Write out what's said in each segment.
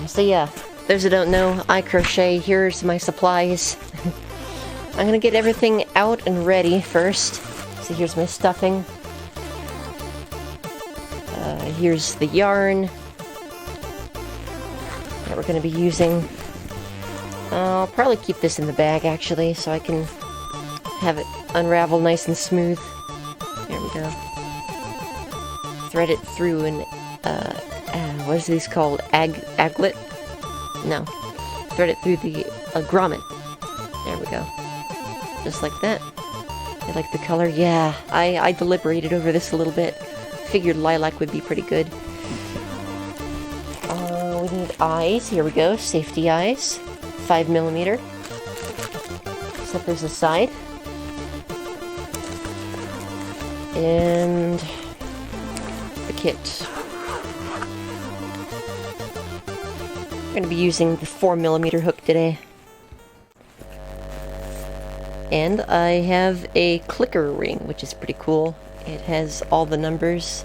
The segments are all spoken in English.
So yeah, those that don't know, I crochet. Here's my supplies. I'm gonna get everything out and ready first. So here's my stuffing. Here's the yarn that we're gonna be using. I'll probably keep this in the bag actually, so I can have it unravel nice and smooth. There we go. Thread it through an, what is these called? Aglet? No. Thread it through the grommet. There we go. Just like that. I like the color. Yeah, I deliberated over this a little bit. Figured lilac would be pretty good. We need eyes. Here we go. Safety eyes. 5mm. Set those aside. And the kit. I'm going to be using the 4mm hook today. And I have a clicker ring, which is pretty cool. It has all the numbers.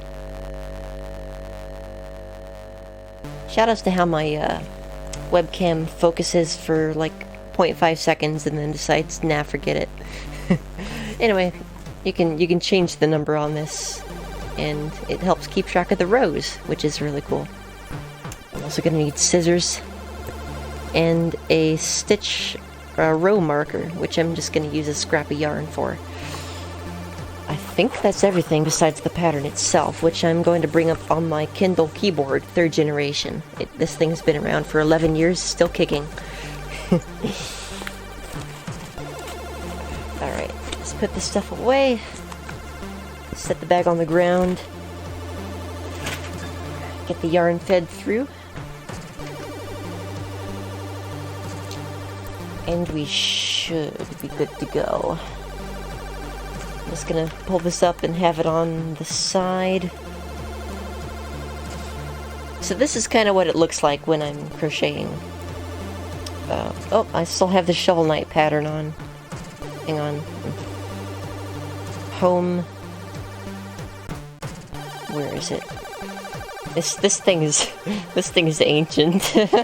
Shoutouts to how my webcam focuses for like 0.5 seconds and then decides, nah, forget it. Anyway, you can change the number on this, and it helps keep track of the rows, which is really cool. I'm also going to need scissors and a stitch row marker, which I'm just going to use a scrap of yarn for. I think that's everything besides the pattern itself, which I'm going to bring up on my Kindle keyboard, 3rd generation. This thing's been around for 11 years, still kicking. Alright, let's put this stuff away. Set the bag on the ground. Get the yarn fed through. And we should be good to go. I'm just gonna pull this up and have it on the side. So this is kind of what it looks like when I'm crocheting. Oh, I still have the Shovel Knight pattern on. Hang on. Home. Where is it? This thing is ancient. Here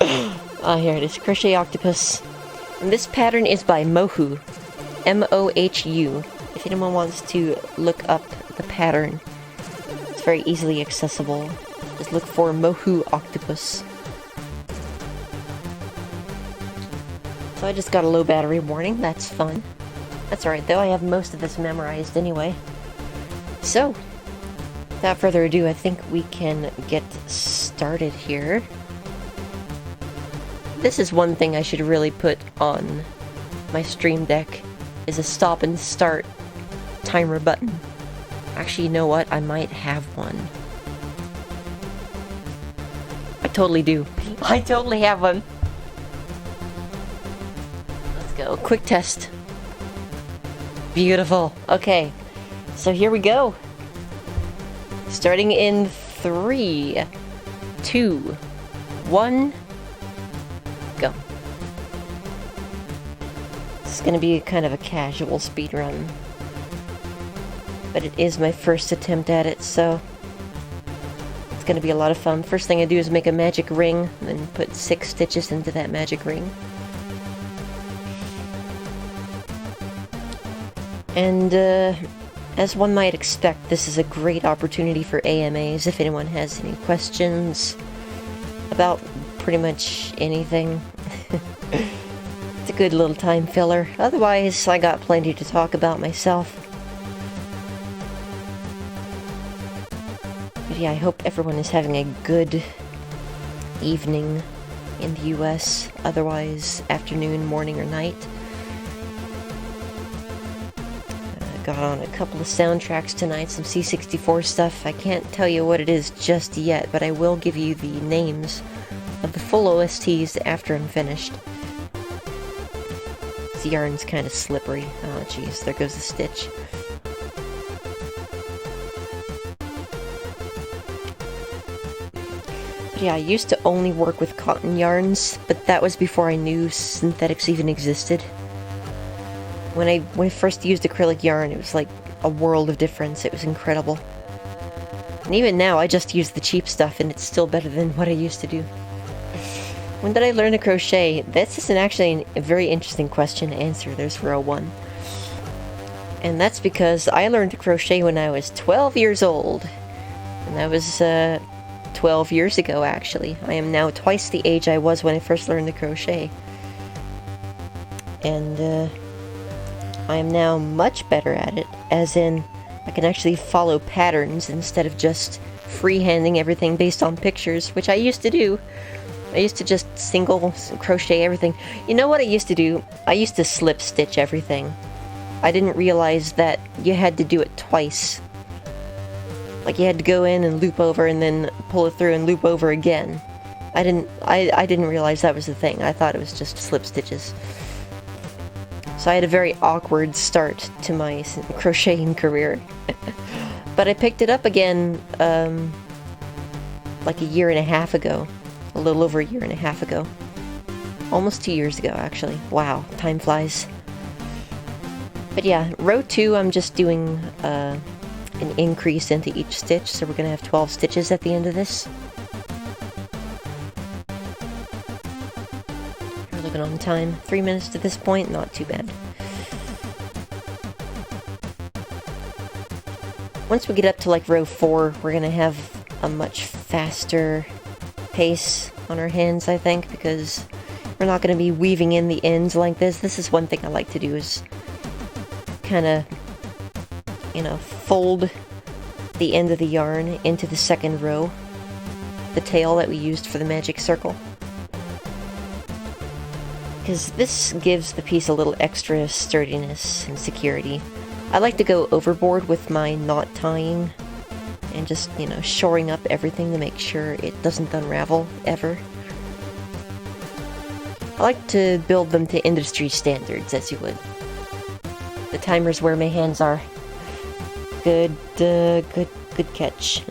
it is. Crochet Octopus. And this pattern is by Mohu. M-O-H-U. If anyone wants to look up the pattern, it's very easily accessible. Just look for Mohu Octopus. So I just got a low battery warning. That's fun. That's alright though, I have most of this memorized anyway. So, without further ado, I think we can get started here. This is one thing I should really put on my Stream Deck, is a stop and start timer button. Actually, you know what? I might have one. I totally do. I totally have one. Let's go. Quick test. Beautiful. Okay. So here we go. Starting in 3, 2, 1, go. This is going to be kind of a casual speed run, but it is my first attempt at it, so it's going to be a lot of fun. First thing I do is make a magic ring, then put 6 stitches into that magic ring. And as one might expect, this is a great opportunity for AMAs if anyone has any questions about pretty much anything. It's a good little time filler. Otherwise, I got plenty to talk about myself. But yeah, I hope everyone is having a good evening in the US. Otherwise, afternoon, morning, or night. Got on a couple of soundtracks tonight, some C64 stuff. I can't tell you what it is just yet, but I will give you the names of the full OSTs after I'm finished. The yarn's kind of slippery. Oh jeez, there goes the stitch. But yeah, I used to only work with cotton yarns, but that was before I knew synthetics even existed. When I first used acrylic yarn, it was like a world of difference. It was incredible. And even now, I just use the cheap stuff, and it's still better than what I used to do. When did I learn to crochet? This is actually a very interesting question to answer. There's row 1. And that's because I learned to crochet when I was 12 years old. And that was 12 years ago, actually. I am now twice the age I was when I first learned to crochet. And I am now much better at it, as in I can actually follow patterns instead of just freehanding everything based on pictures, which I used to do. I used to just single crochet everything. You know what I used to do? I used to slip stitch everything. I didn't realize that you had to do it twice. Like you had to go in and loop over and then pull it through and loop over again. I didn't realize that was the thing. I thought it was just slip stitches. So I had a very awkward start to my crocheting career. But I picked it up again like a year and a half ago. A little over a year and a half ago. Almost 2 years ago, actually. Wow, time flies. But yeah, row 2 I'm just doing an increase into each stitch, so we're going to have 12 stitches at the end of this. We're looking on time. 3 minutes to this point, not too bad. Once we get up to like row 4, we're going to have a much faster pace on our hands, I think, because we're not going to be weaving in the ends like this. This is one thing I like to do, is kind of, you know, fold the end of the yarn into the second row, the tail that we used for the magic circle, because this gives the piece a little extra sturdiness and security. I like to go overboard with my knot tying and just, you know, shoring up everything to make sure it doesn't unravel ever. I like to build them to industry standards, as you would. The timer's where my hands are. Good catch.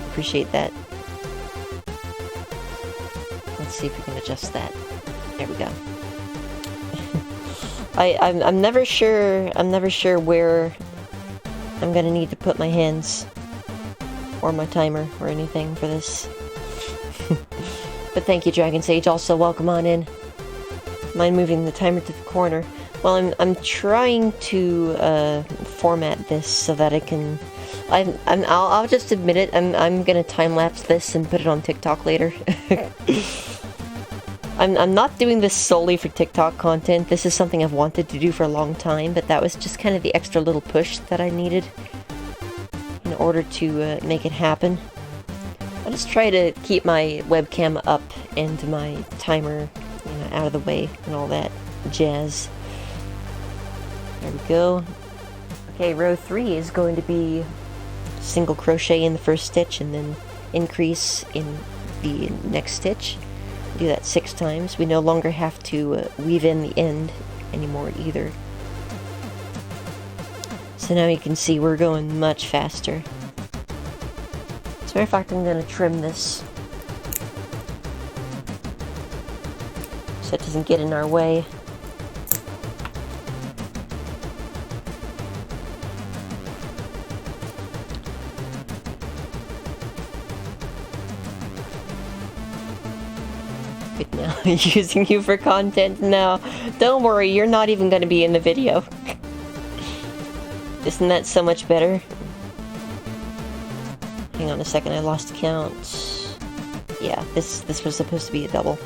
Appreciate that. Let's see if we can adjust that. There we go. I'm never sure. I'm never sure where I'm gonna need to put my hands or my timer or anything for this. But thank you, Dragon Sage. Also, welcome on in. Mind moving the timer to the corner. Well, I'm trying to format this so that I can. I'll just admit it. I'm gonna time lapse this and put it on TikTok later. I'm not doing this solely for TikTok content. This is something I've wanted to do for a long time, but that was just kind of the extra little push that I needed in order to make it happen. I'll just try to keep my webcam up and my timer, you know, out of the way and all that jazz. There we go. Okay, row 3 is going to be single crochet in the first stitch and then increase in the next stitch. Do that 6 times. We no longer have to weave in the end anymore either. So now you can see we're going much faster. As a matter of fact, I'm going to trim this so it doesn't get in our way. Good now. Using you for content now. Don't worry, you're not even going to be in the video. Isn't that so much better? Hang on a second, I lost count. Yeah, this was supposed to be a double.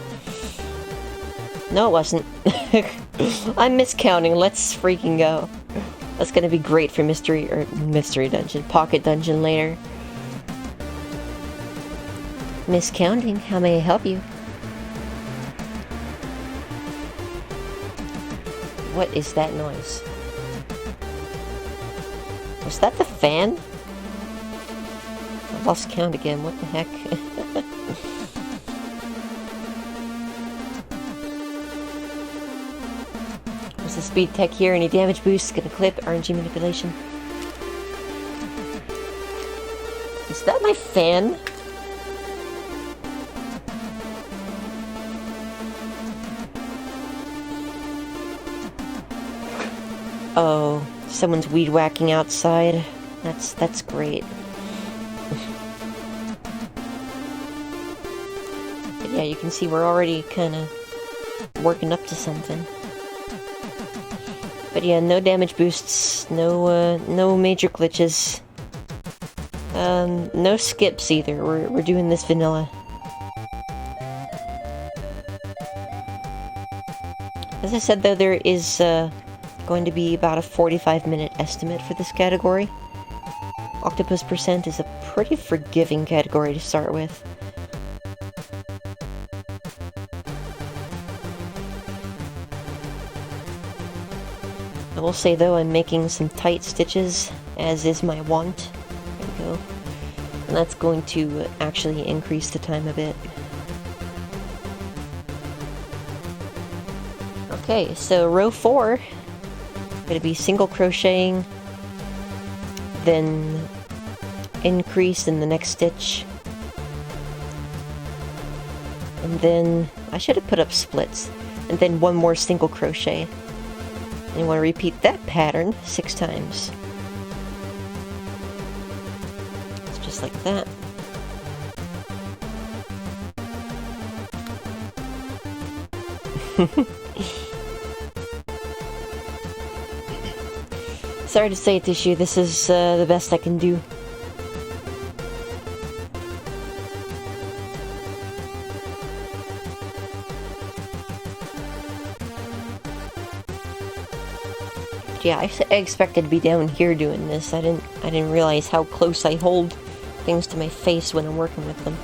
No, it wasn't. I'm miscounting. Let's freaking go. That's gonna be great for mystery dungeon, pocket dungeon later. Miscounting. How may I help you? What is that noise? Was that the fan? I lost count again. What the heck? What's the speed tech here? Any damage boost? Gonna clip? RNG manipulation? Is that my fan? Oh, someone's weed whacking outside. That's great. But yeah, Yeah, you can see we're already kind of working up to something. But yeah, no damage boosts, no major glitches. No skips either. We're doing this vanilla. As I said though, there is going to be about a 45-minute estimate for this category. Octopus percent is a pretty forgiving category to start with. I will say though, I'm making some tight stitches, as is my wont. There we go. And that's going to actually increase the time a bit. Okay, so row 4, going to be single crocheting, then increase in the next stitch, and then I should have put up splits, and then one more single crochet. And you want to repeat that pattern 6 times. It's just like that. Sorry to say it, Tissue, this is the best I can do. Yeah, I expected to be down here doing this. I didn't realize how close I hold things to my face when I'm working with them.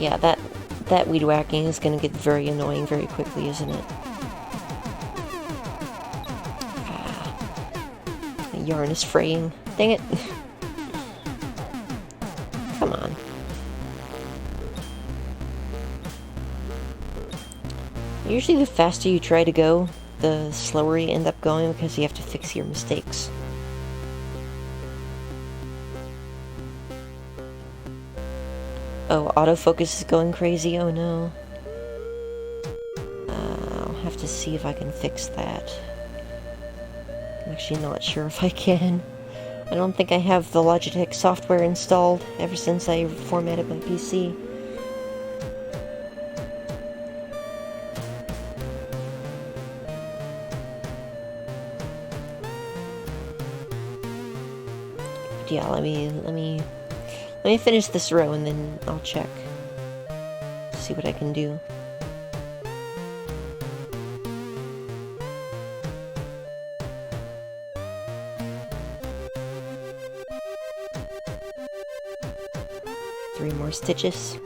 Yeah, that weed whacking is going to get very annoying very quickly, isn't it? The yarn is fraying. Dang it. Come on. Usually the faster you try to go, the slower you end up going because you have to fix your mistakes. Oh, autofocus is going crazy? Oh no. I'll have to see if I can fix that. I'm actually not sure if I can. I don't think I have the Logitech software installed ever since I formatted my PC. But yeah, let me finish this row and then I'll check. See what I can do. Three more stitches.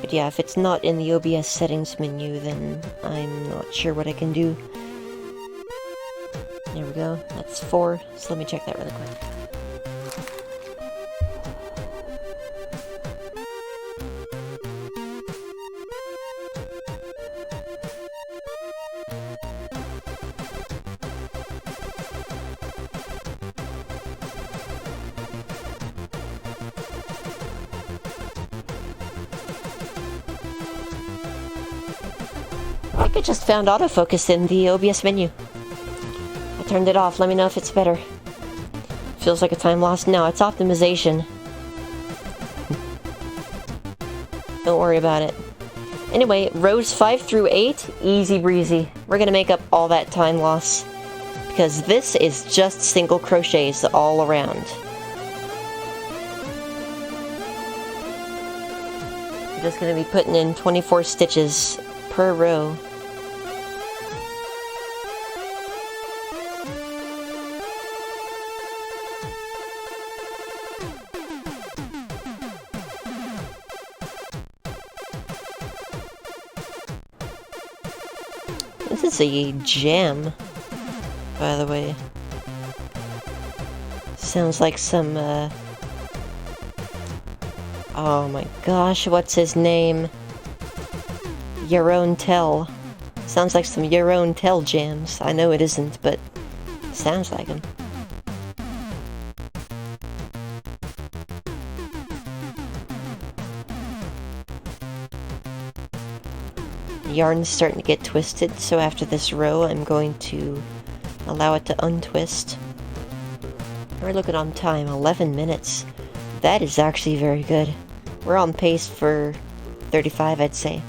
But yeah, if it's not in the OBS settings menu, then I'm not sure what I can do. There we go, that's 4, so let me check that really quick. I think I just found autofocus in the OBS menu. I turned it off. Let me know if it's better. Feels like a time lost. No, it's optimization. Don't worry about it. Anyway, rows 5 through 8, easy breezy. We're gonna make up all that time loss, because this is just single crochets all around. I'm just gonna be putting in 24 stitches per row. This is a jam, by the way. Sounds like some, oh my gosh, what's his name? Yaron Tell. Sounds like some Yaron Tell jams. I know it isn't, but sounds like him. The yarn's starting to get twisted, so after this row I'm going to allow it to untwist. We're looking on time, 11 minutes. That is actually very good. We're on pace for 35, I'd say.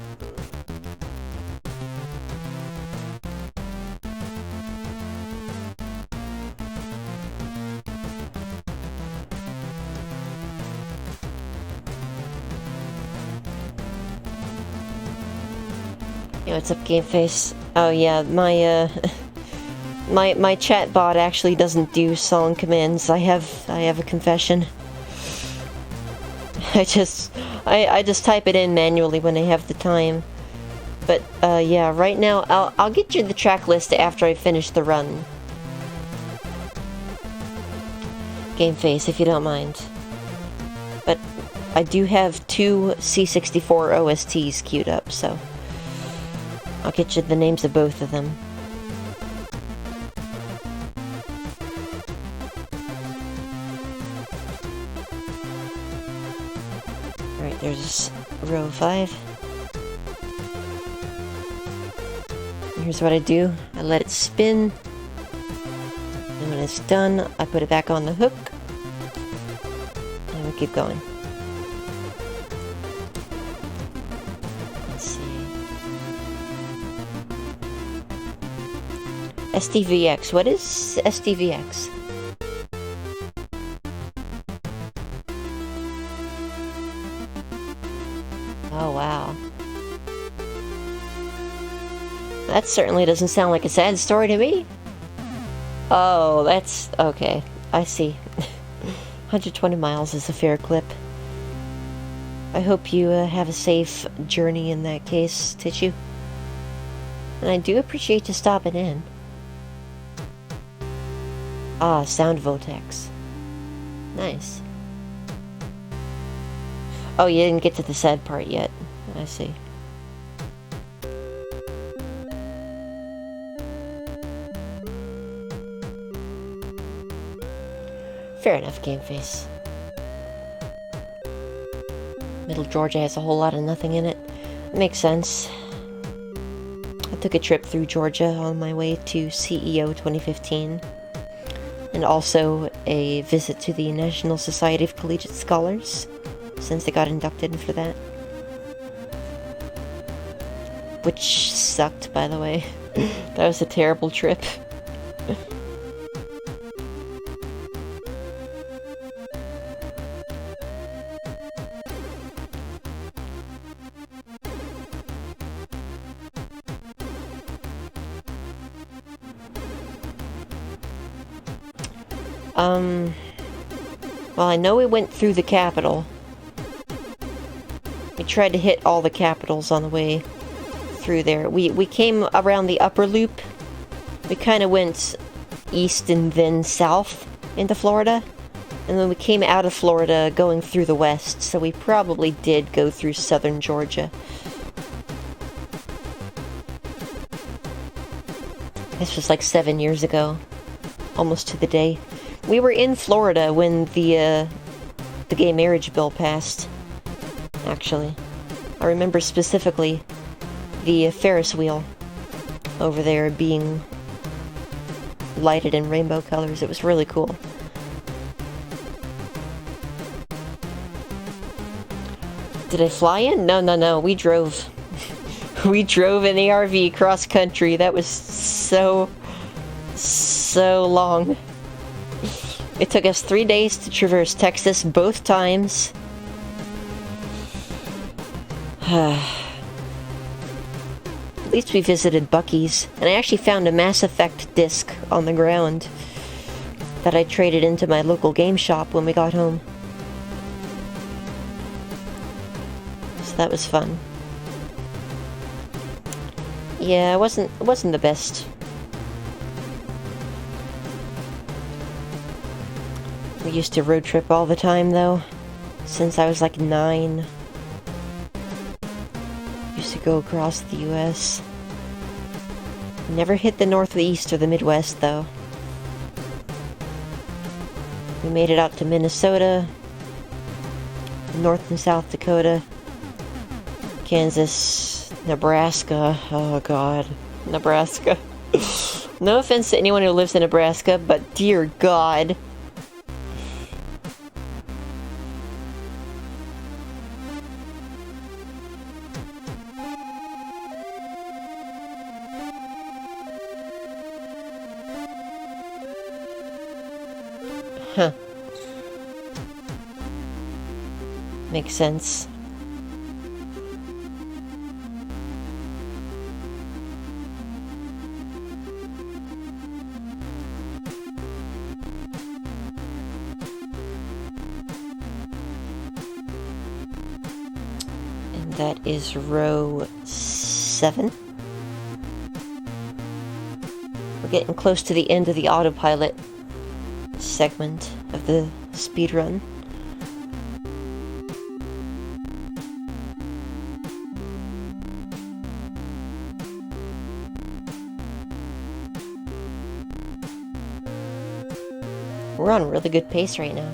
Hey, what's up, Game Face? Oh yeah, my my chat bot actually doesn't do song commands. I have a confession. I just type it in manually when I have the time. But yeah, right now I'll get you the track list after I finish the run. Game Face, if you don't mind. But I do have 2 C64 OSTs queued up, so I'll get you the names of both of them. Alright, there's row 5. Here's what I do. I let it spin. And when it's done, I put it back on the hook. And we keep going. Let's see. SDVX. What is SDVX? Oh, wow. That certainly doesn't sound like a sad story to me. Oh, that's... okay. I see. 120 miles is a fair clip. I hope you have a safe journey in that case, Tissue. And I do appreciate you stopping in. Ah, Sound Vortex. Nice. Oh, you didn't get to the sad part yet. I see. Fair enough, Game Face. Middle Georgia has a whole lot of nothing in it. Makes sense. I took a trip through Georgia on my way to CEO 2015. And also a visit to the National Society of Collegiate Scholars, since I got inducted for that. Which sucked, by the way. That was a terrible trip. Well, I know we went through the capital. We tried to hit all the capitals on the way through there. We came around the upper loop. We kind of went east and then south into Florida. And then we came out of Florida going through the west. So we probably did go through southern Georgia. This was like 7 years ago. Almost to the day. We were in Florida when the gay marriage bill passed, actually. I remember specifically the Ferris wheel over there being lighted in rainbow colors. It was really cool. Did I fly in? No. We drove. We drove in the RV cross country. That was so long. It took us 3 days to traverse Texas both times. At least we visited Buc-ee's, and I actually found a Mass Effect disc on the ground that I traded into my local game shop when we got home. So that was fun. Yeah, it wasn't the best. We used to road trip all the time, though, since I was like 9. Used to go across the US. Never hit the Northeast or the Midwest, though. We made it out to Minnesota, North and South Dakota, Kansas, Nebraska. Oh, God. Nebraska. No offense to anyone who lives in Nebraska, but dear God. Huh. Makes sense. And that is row 7. We're getting close to the end of the autopilot segment of the speed run. We're on a really good pace right now.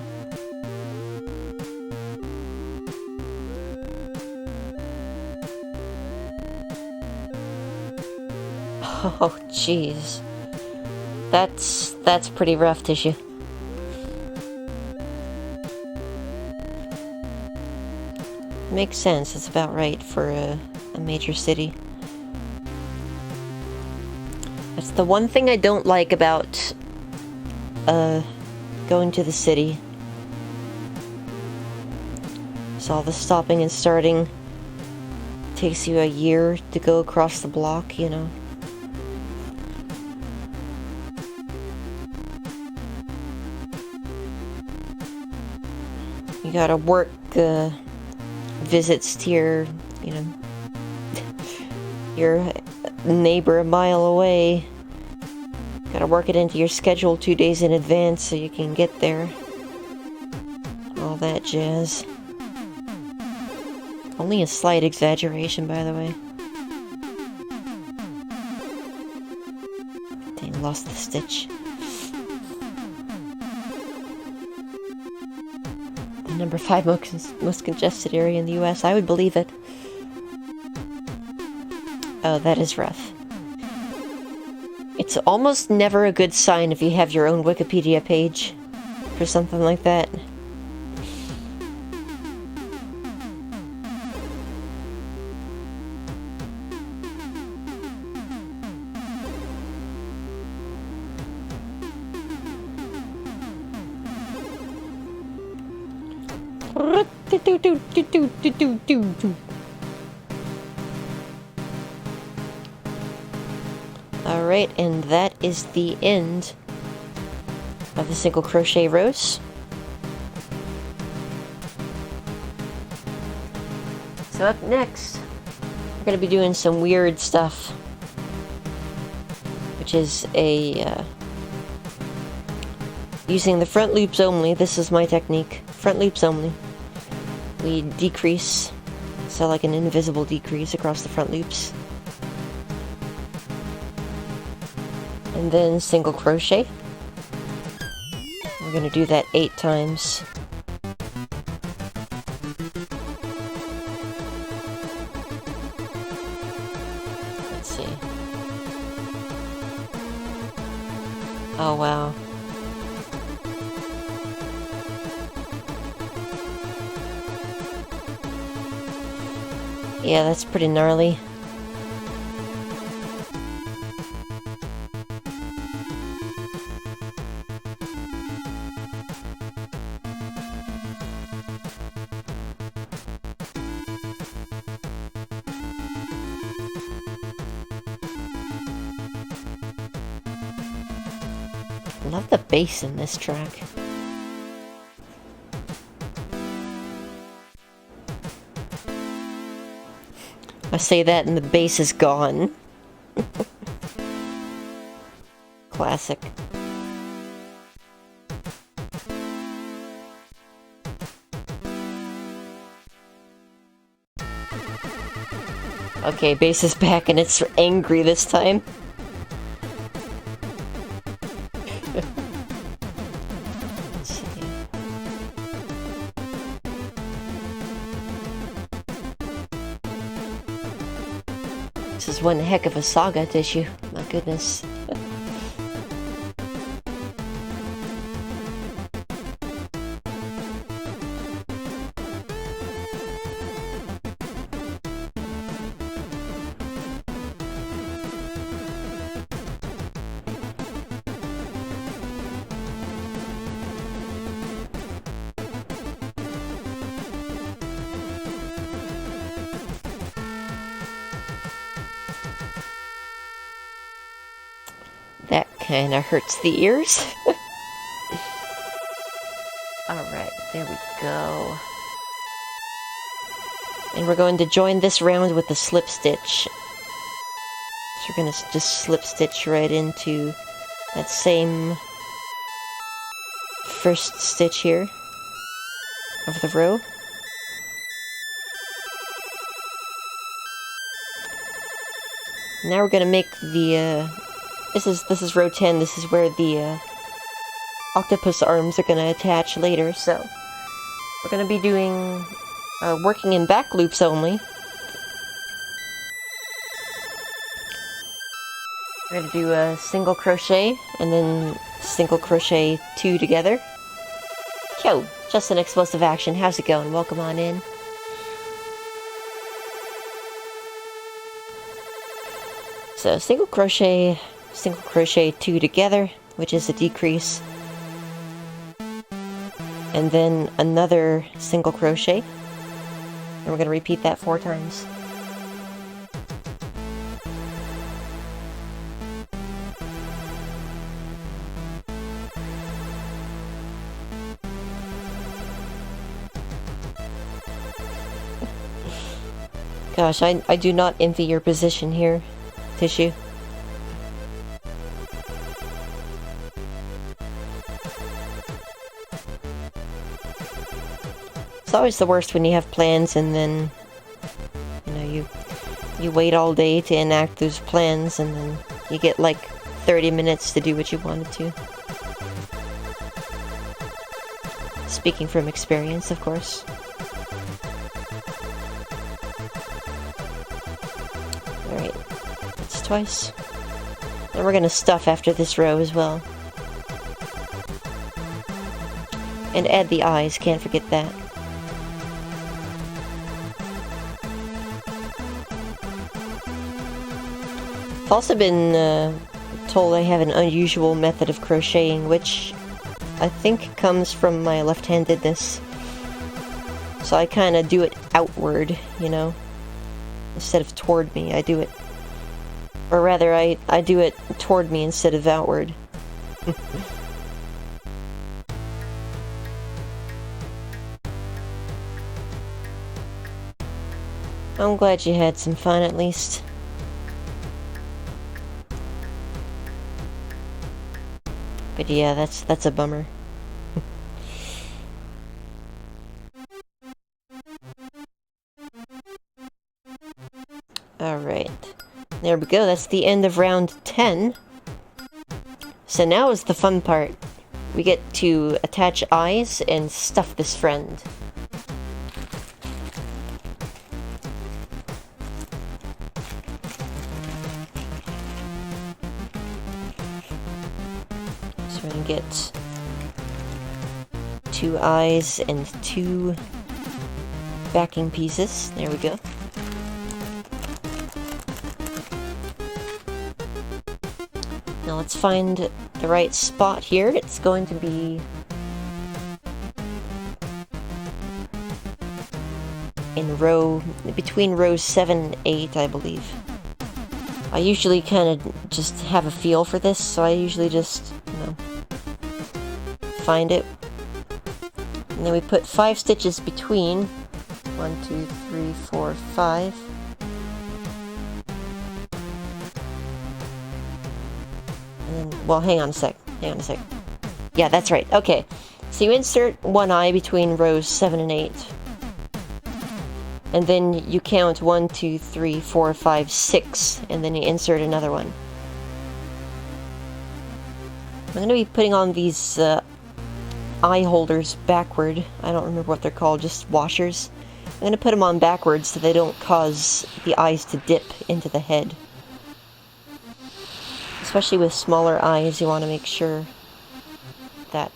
Oh, jeez. That's pretty rough tissue. Makes sense. It's about right for a major city. That's the one thing I don't like about going to the city. So all the stopping and starting takes you a year to go across the block, you know. You gotta work visits to your, you know, your neighbor a mile away. Gotta work it into your schedule 2 days in advance so you can get there. All that jazz. Only a slight exaggeration, by the way. Dang, lost the stitch. The number 5 most congested area in the US. I would believe it. Oh, that is rough. It's almost never a good sign if you have your own Wikipedia page for something like that. Alright, and that is the end of the single crochet rows. So up next, we're going to be doing some weird stuff, which is using the front loops only. This is my technique. Front loops only. We decrease, so like an invisible decrease across the front loops. And then single crochet. We're going to do that 8 times. Let's see. Oh, wow. Yeah, that's pretty gnarly. I love the bass in this track. I say that and the bass is gone. Classic. Okay, bass is back and it's angry this time. Let's see. This is one heck of a saga tissue. My goodness. That kind of hurts the ears. Alright, there we go. And we're going to join this round with the slip stitch. So we're going to just slip stitch right into that same first stitch here of the row. Now we're going to make the This is row 10. This is where the octopus arms are going to attach later. So we're going to be doing working in back loops only. We're going to do a single crochet and then single crochet 2 together. Yo, just an explosive action. How's it going? Welcome on in. So single crochet 2 together, which is a decrease, and then another single crochet, and we're going to repeat that 4 times. Gosh, I do not envy your position here, Tissue. It's always the worst when you have plans and then, you know, you wait all day to enact those plans and then you get like 30 minutes to do what you wanted to. Speaking from experience, of course. Alright, that's twice. And we're gonna stuff after this row as well. And add the eyes, can't forget that. I've also been told I have an unusual method of crocheting, which I think comes from my left-handedness. So I kind of do it outward, you know, instead of toward me. I do it, or rather, I do it toward me instead of outward. I'm glad you had some fun, at least. But yeah, that's a bummer. Alright. There we go, that's the end of round 10. So now is the fun part. We get to attach eyes and stuff this friend. So we're gonna get 2 eyes and 2 backing pieces. There we go. Now let's find the right spot here. It's going to be in between rows 7 and 8, I believe. I usually kind of just have a feel for this, so I usually just, you know, find it. And then we put 5 stitches between. 1, 2, 3, 4, 5. And then, well, hang on a sec. Yeah, that's right. Okay. So you insert 1 eye between rows 7 and 8. And then you count 1, 2, 3, 4, 5, 6, and then you insert another one. I'm going to be putting on these eye holders backward. I don't remember what they're called, just washers. I'm going to put them on backwards so they don't cause the eyes to dip into the head. Especially with smaller eyes, you want to make sure that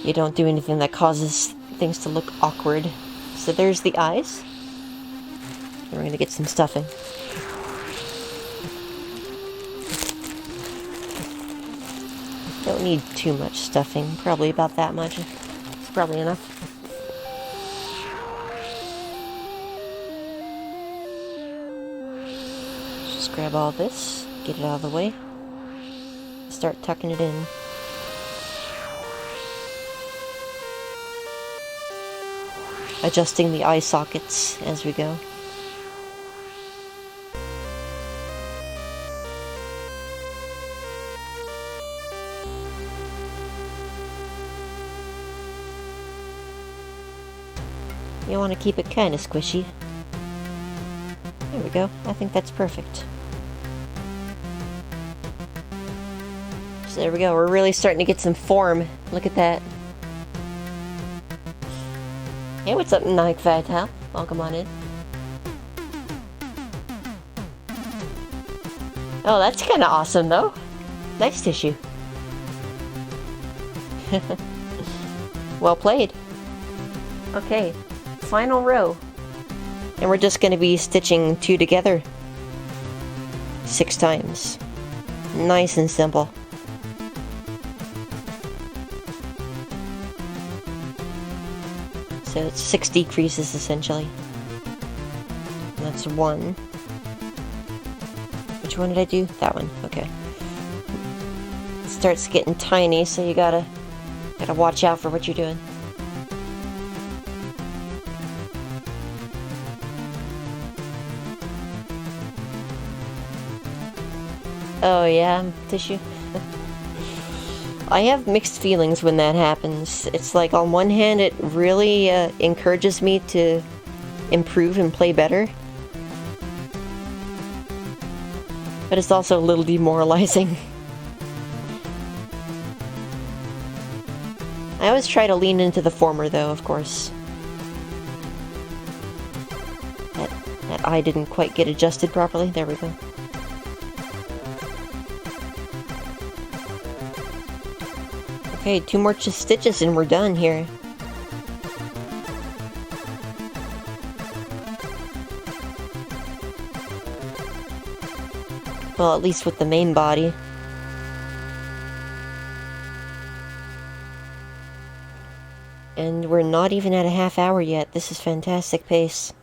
you don't do anything that causes things to look awkward. So there's the eyes. And we're going to get some stuffing. Don't need too much stuffing, probably about that much. It's probably enough. Just grab all this, get it out of the way, start tucking it in. Adjusting the eye sockets as we go. You want to keep it kind of squishy. There we go. I think that's perfect. So there we go. We're really starting to get some form. Look at that. Hey, what's up, Mike Vital? Welcome on in. Oh, that's kind of awesome, though. Nice tissue. Well played. Okay. Final row, and we're just going to be stitching 2 together 6 times. Nice and simple. So it's 6 decreases essentially. And that's 1. Which one did I do? That one. Okay. It starts getting tiny, so you gotta watch out for what you're doing. Oh yeah, tissue. I have mixed feelings when that happens. It's like, on one hand, it really encourages me to improve and play better. But it's also a little demoralizing. I always try to lean into the former, though, of course. That eye didn't quite get adjusted properly. There we go. Okay, 2 more stitches and we're done here. Well, at least with the main body. And we're not even at a half hour yet. This is fantastic pace.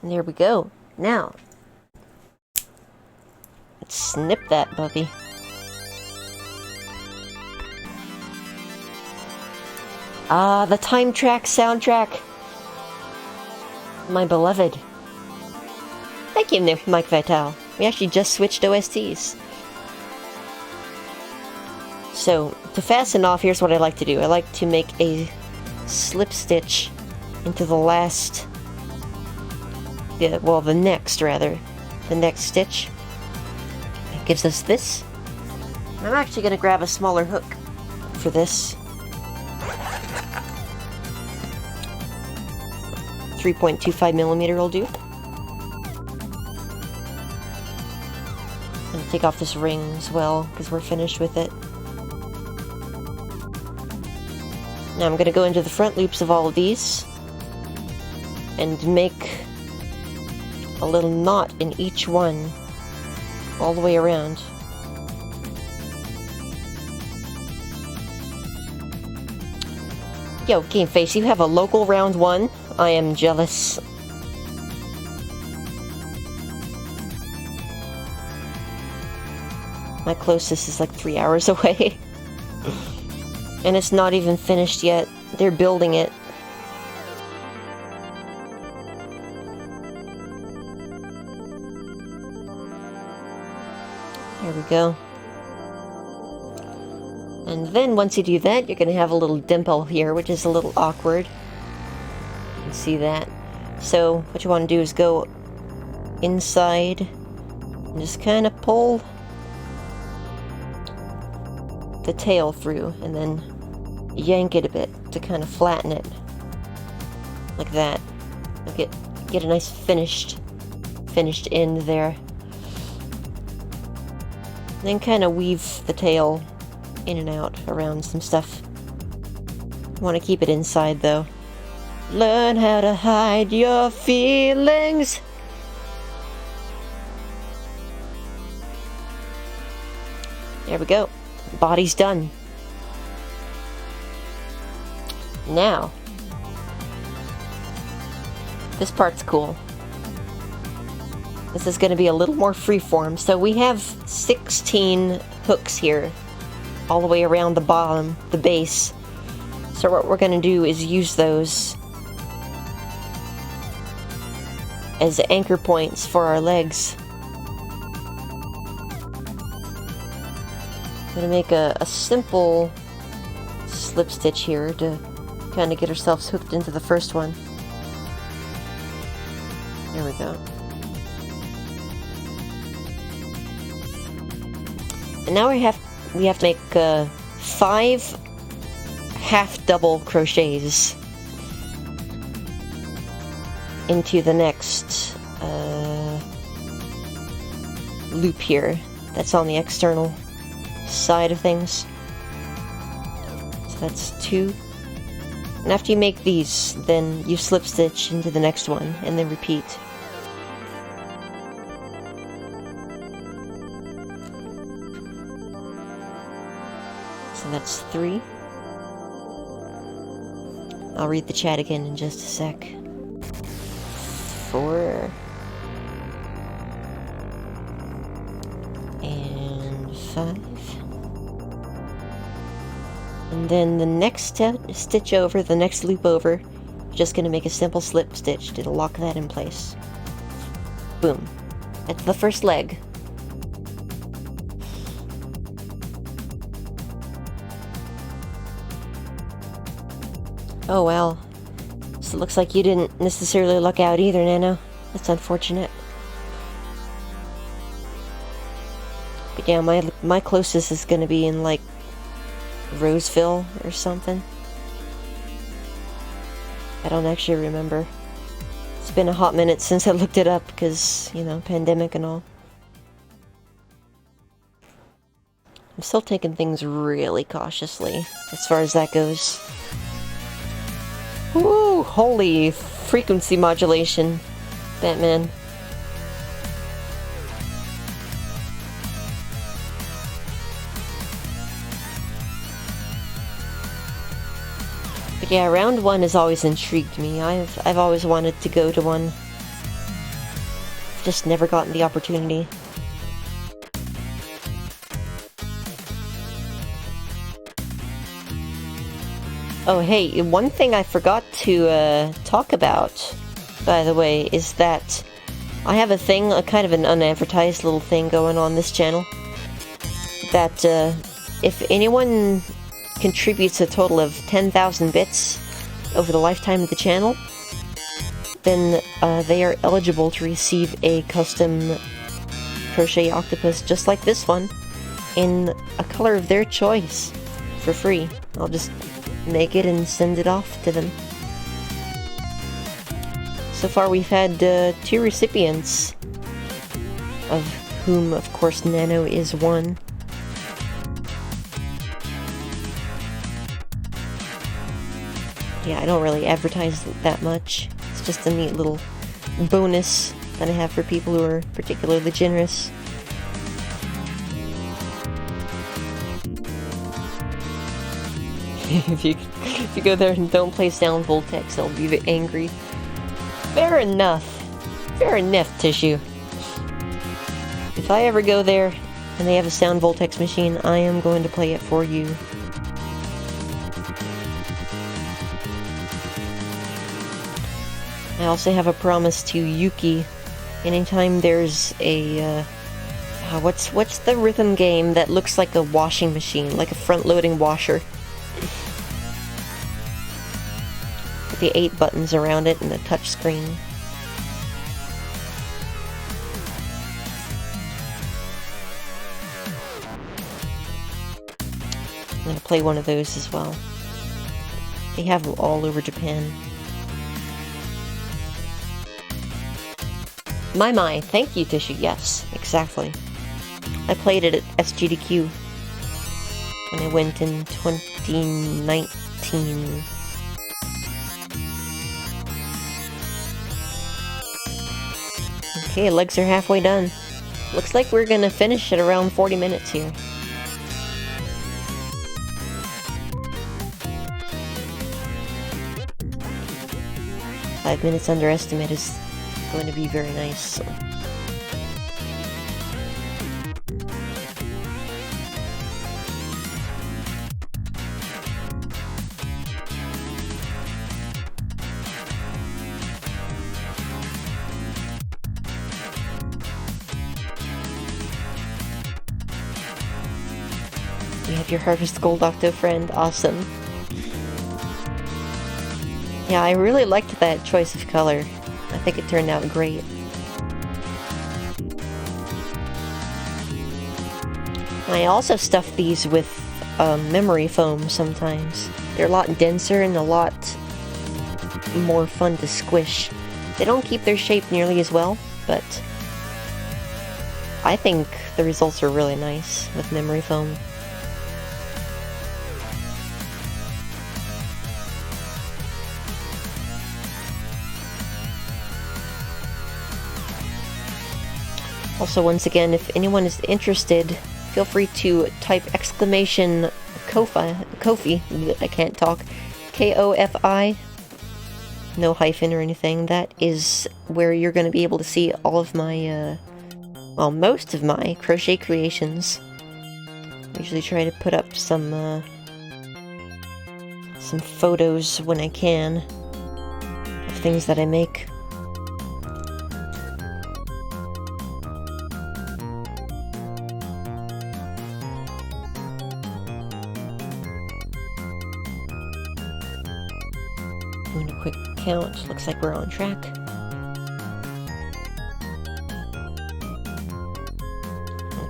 And there we go. Now, let's snip that puppy. Ah, the Time Track soundtrack. My beloved. Thank you, Mike Vital. We actually just switched OSTs. So, to fasten off, here's what I like to do. I like to make a slip stitch into the last... well, the next stitch. It gives us this. I'm actually going to grab a smaller hook for this. 3.25mm will do. And take off this ring as well, because we're finished with it. Now I'm going to go into the front loops of all of these and make a little knot in each one all the way around. Yo, Game Face, you have a local round 1? I am jealous. My closest is like 3 hours away. And it's not even finished yet. They're building it. There we go. And then once you do that, you're going to have a little dimple here, which is a little awkward. You can see that. So what you want to do is go inside and just kind of pull the tail through and then yank it a bit to kind of flatten it. Like that. Get a nice finished end there. Then kind of weave the tail in and out around some stuff. Want to keep it inside though. Learn how to hide your feelings. There we go. Body's done. Now, this part's cool. This is going to be a little more freeform. So we have 16 hooks here, all the way around the bottom, the base. So what we're going to do is use those as anchor points for our legs. I'm going to make a simple slip stitch here to kind of get ourselves hooked into the first one. There we go. And now we have to make 5 half double crochets into the next loop here. That's on the external side of things. So that's 2. And after you make these, then you slip stitch into the next one and then repeat. So that's 3. I'll read the chat again in just a sec. 4. And 5. And then the next stitch over, the next loop over, just going to make a simple slip stitch to lock that in place. Boom. That's the first leg. Oh well. So it looks like you didn't necessarily luck out either, Nano. That's unfortunate. But yeah, my closest is going to be in like Roseville or something. I don't actually remember. It's been a hot minute since I looked it up because, you know, pandemic and all. I'm still taking things really cautiously as far as that goes. Woo! Holy frequency modulation, Batman. But yeah, round 1 has always intrigued me. I've always wanted to go to one. Just never gotten the opportunity. Oh hey, one thing I forgot to talk about, by the way, is that I have a thing, a kind of an unadvertised little thing going on this channel, that if anyone contributes a total of 10,000 bits over the lifetime of the channel, then they are eligible to receive a custom crochet octopus just like this one in a color of their choice for free. I'll just make it and send it off to them. So far we've had 2 recipients, of whom of course Nano is one. Yeah, I don't really advertise that much. It's just a neat little bonus that I have for people who are particularly generous. If you go there and don't place down Voltex, I'll be angry. Fair enough. Fair enough, Tissue. If I ever go there and they have a sound Voltex machine, I am going to play it for you. I also have a promise to Yuki. Anytime there's a what's the rhythm game that looks like a washing machine, like a front-loading washer? With the 8 buttons around it and the touch screen. I'm gonna play one of those as well. They have them all over Japan. My, thank you, Tissue. Yes, exactly. I played it at SGDQ when I went in 2019. Okay, legs are halfway done. Looks like we're gonna finish at around 40 minutes here. Five minutes underestimate is going to be very nice. So. You have your Harvest Gold Octo friend. Awesome. Yeah, I really liked that choice of color. I think it turned out great. I also stuff these with memory foam sometimes. They're a lot denser and a lot more fun to squish. They don't keep their shape nearly as well, but I think the results are really nice with memory foam. Also, once again, if anyone is interested, feel free to type exclamation Ko-fi, I can't talk, K-O-F-I, no hyphen or anything. That is where you're going to be able to see all of my, well, most of my crochet creations. I usually try to put up some photos when I can of things that I make. Doing a quick count, looks like we're on track.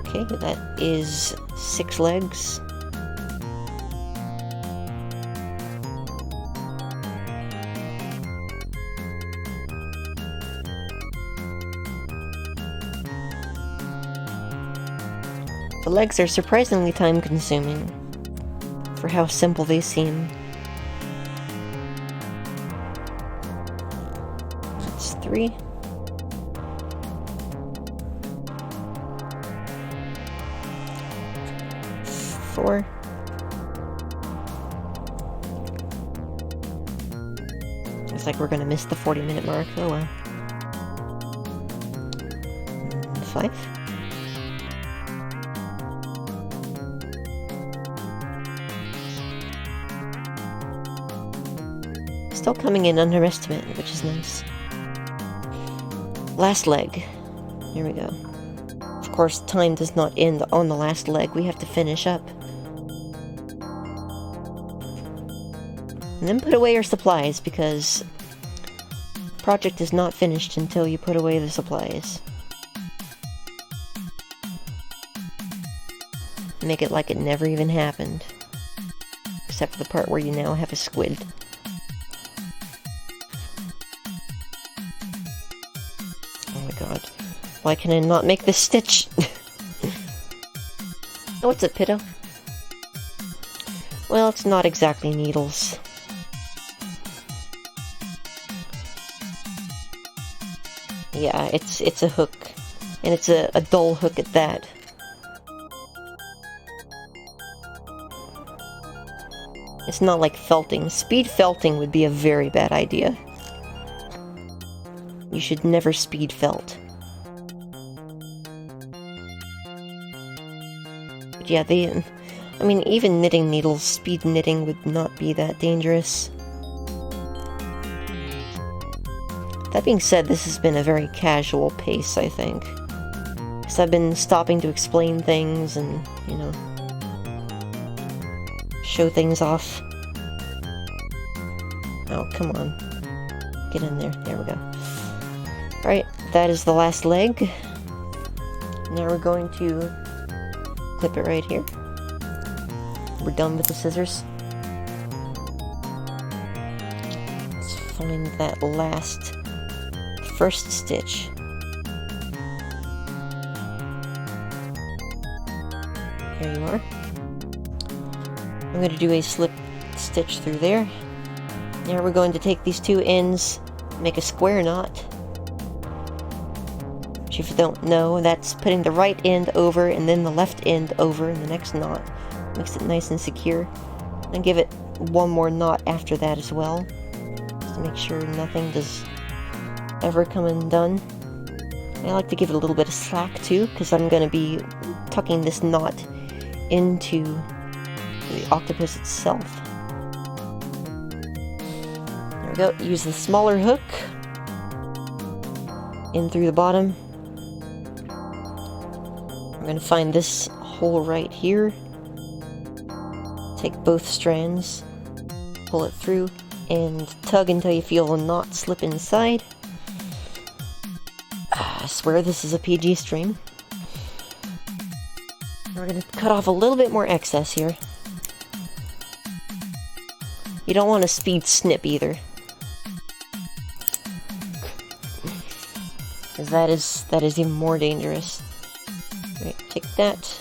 Okay, that is 6 legs. The legs are surprisingly time-consuming for how simple they seem. That's 3. 4. Looks like we're gonna miss the 40-minute mark. Oh well. 5. Still coming in underestimate, which is nice. Last leg. Here we go. Of course, time does not end on the last leg. We have to finish up. And then put away your supplies, because the project is not finished until you put away the supplies. Make it like it never even happened. Except for the part where you now have a squid. Oh my god. Why can I not make this stitch? Oh, what's it, Pitto? Well, it's not exactly needles. Yeah, it's a hook. And it's a dull hook at that. It's not like felting. Speed felting would be a very bad idea. You should never speed felt. But yeah, I mean, even knitting needles, speed knitting would not be that dangerous. That being said, this has been a very casual pace, I think. Because I've been stopping to explain things and, you know, show things off. Oh, come on. Get in there. There we go. Alright, that is the last leg. Now we're going to clip it right here. we're done with the scissors. Let's find that last first stitch. There you are. I'm going to do a slip stitch through there. Now we're going to take these two ends, make a square knot. Which, if you don't know, that's putting the right end over and then the left end over in the next knot. Makes it nice and secure. And give it one more knot after that as well, just to make sure nothing does ever come undone. I like to give it a little bit of slack too, because I'm going to be tucking this knot into the octopus itself. There we go. Use the smaller hook in through the bottom. I'm going to find this hole right here. Take both strands, pull it through, and tug until you feel the knot slip inside. I swear this is a PG stream. We're going to cut off a little bit more excess here. You don't want a speed snip either, because that is even more dangerous. Right, take that.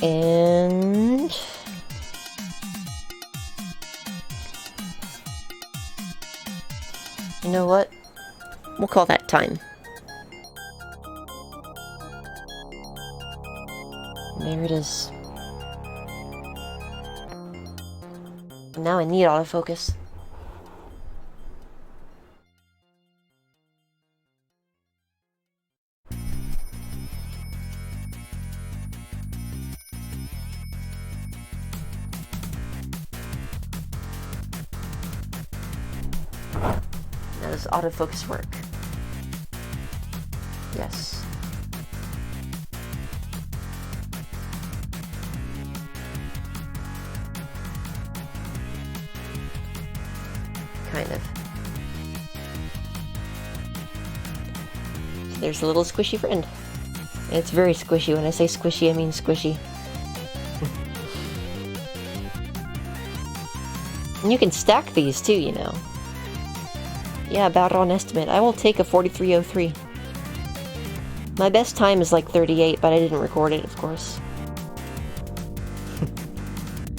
And you know what? We'll call that time. There it is. Now I need autofocus. Now does autofocus work? Yes. Kind of. There's a little squishy friend. And it's very squishy. When I say squishy, I mean squishy. And you can stack these too, you know. Yeah, about on estimate. I will take a 4303. My best time is like 38, but I didn't record it, of course.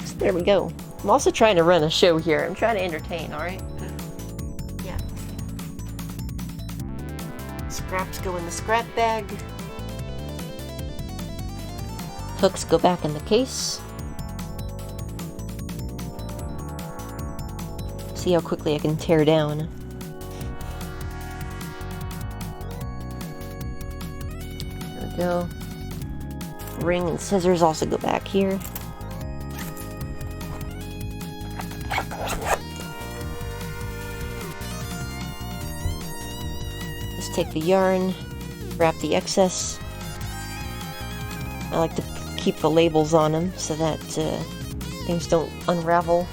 So there we go. I'm also trying to run a show here. I'm trying to entertain, alright? Yeah. Scraps go in the scrap bag. Hooks go back in the case. See how quickly I can tear down. There we go. Ring and scissors also go back here. Just take the yarn, wrap the excess. I like to keep the labels on them so that things don't unravel.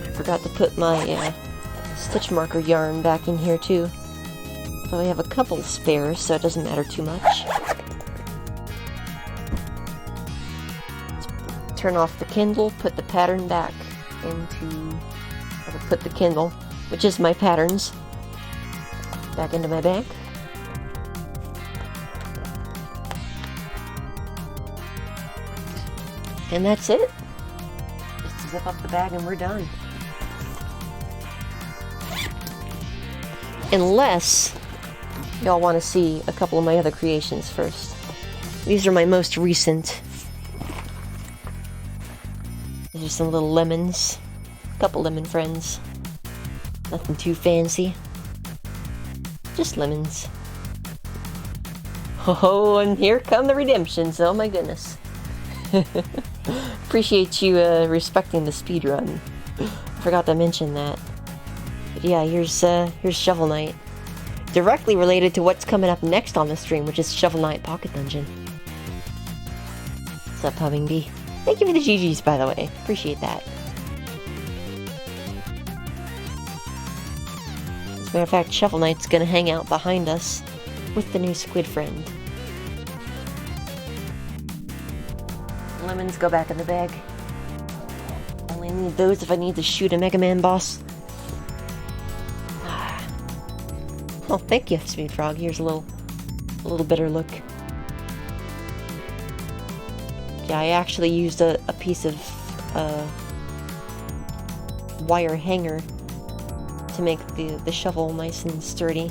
I forgot to put my stitch marker yarn back in here too. So I have a couple spares, so it doesn't matter too much. Let's turn off the Kindle, put the pattern back into, or put the Kindle, which is my patterns, back into my bag. And that's it. Just zip up the bag and we're done. Unless y'all want to see a couple of my other creations first. These are my most recent. These are some little lemons. A couple lemon friends. Nothing too fancy. Just lemons. Oh, and here come the redemptions. Oh my goodness. Appreciate you respecting the speed run. Forgot to mention that. But yeah, here's Shovel Knight. Directly related to what's coming up next on the stream, which is Shovel Knight Pocket Dungeon. What's up, Humming Bee? Thank you for the GGs, by the way. Appreciate that. Let's Matter of fact, Shovel Knight's gonna hang out behind us with the new squid friend. Lemons go back in the bag. Only need those if I need to shoot a Mega Man boss. Oh, thank you, Speed Frog. Here's a little better look. Yeah, I actually used a piece of wire hanger to make the shovel nice and sturdy.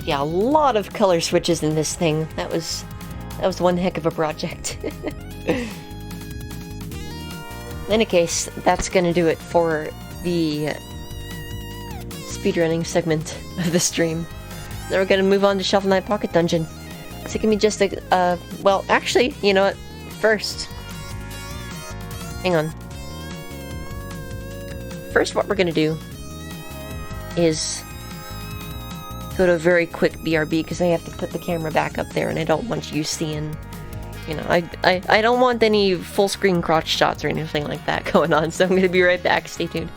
Yeah, a lot of color switches in this thing. That was one heck of a project. In any case, that's gonna do it for the speedrunning segment of the stream. Now we're gonna move on to Shovel Knight Pocket Dungeon. So give me just a, well, actually, you know what? First, hang on. First, what we're gonna do is go to a very quick BRB because I have to put the camera back up there and I don't want you seeing, you know, I don't want any full screen crotch shots or anything like that going on, so I'm gonna be right back. Stay tuned.